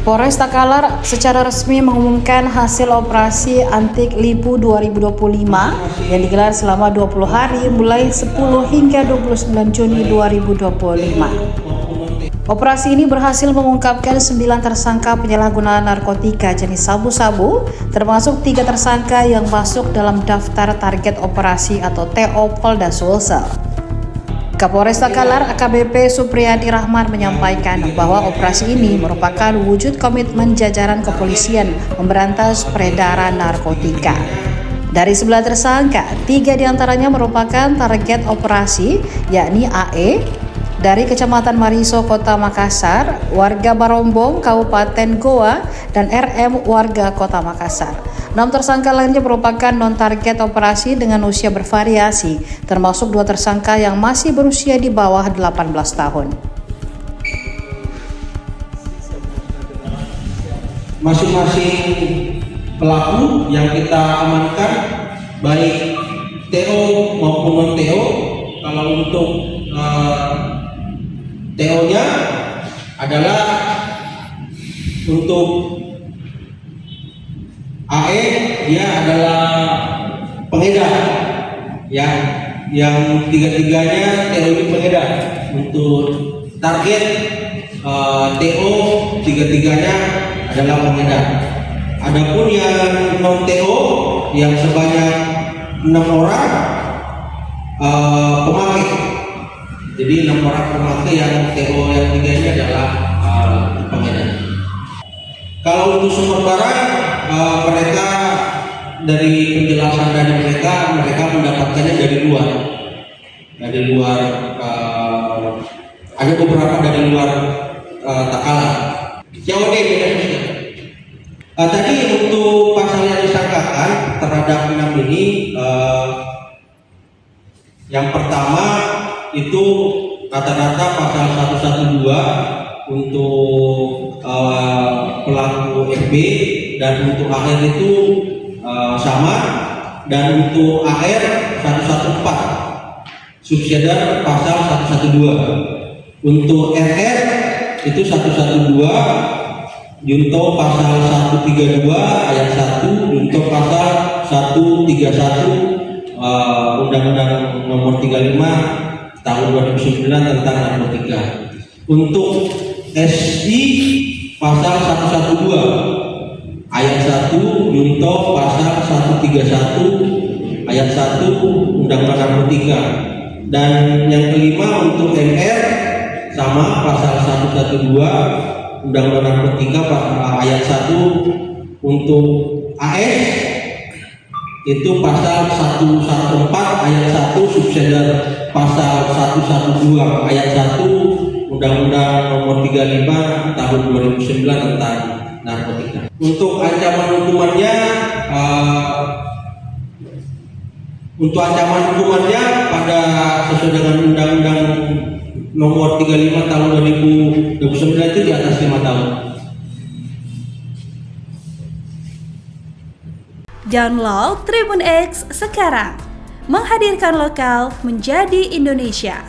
Polres Takalar secara resmi mengumumkan hasil operasi Antik Lipu 2025 yang digelar selama 20 hari mulai 10 hingga 29 Juni 2025. Operasi ini berhasil mengungkapkan 9 tersangka penyalahgunaan narkotika jenis sabu-sabu, termasuk 3 tersangka yang masuk dalam daftar target operasi atau TO Polda Sulsel. Kapolres Takalar AKBP Supriyadi Rahman menyampaikan bahwa operasi ini merupakan wujud komitmen jajaran kepolisian memberantas peredaran narkotika. Dari 9 tersangka, 3 diantaranya merupakan target operasi, yakni AE dari Kecamatan Mariso, Kota Makassar, warga Barombong, Kabupaten Goa, dan RM warga Kota Makassar. 6 tersangka lainnya merupakan non-target operasi dengan usia bervariasi, termasuk 2 tersangka yang masih berusia di bawah 18 tahun. Masing-masing pelaku yang kita amankan, baik TO maupun non-TO, kalau untuk TO-nya adalah untuk AE, dia adalah pengedar, ya, yang tiga-tiganya TO ini pengedar. Untuk target TO tiga-tiganya adalah pengedar. Adapun yang non TO yang sebanyak 6 orang pemakai. Jadi 6 orang pemakai yang TO yang 3 ini adalah pengedar. Kalau untuk sumber barang, mereka dari penjelasan dari mereka mendapatkannya dari luar. Ada beberapa dari luar Takalar. Jawa Indonesia. Tadi untuk pasal yang disangkakan terhadap 6 ini, yang pertama itu rata-rata pasal 112 untuk pelaku FB, dan untuk AR itu sama, dan untuk AR 114 subsidiar pasal 112. Untuk RR itu 112 junto pasal 132 ayat 1, junto pasal 131 Undang-Undang Nomor 35 Tahun 2009 tentang narkotika. Untuk SI pasal 112 ayat 1 junto pasal 131 ayat 1 Undang-Undang Narkotika. Dan yang kelima untuk MR sama pasal 112 Undang-Undang Narkotika ayat 1. Untuk AS itu pasal 114 ayat 1 subsidiar pasal 112 ayat 1 Undang-Undang Nomor 35 Tahun 2009 tentang narkotika. Untuk ancaman hukumannya, pada sesuai dengan Undang-Undang Nomor 35 Tahun 2009 itu di atas 5 tahun. Download Tribun X sekarang, menghadirkan lokal menjadi Indonesia.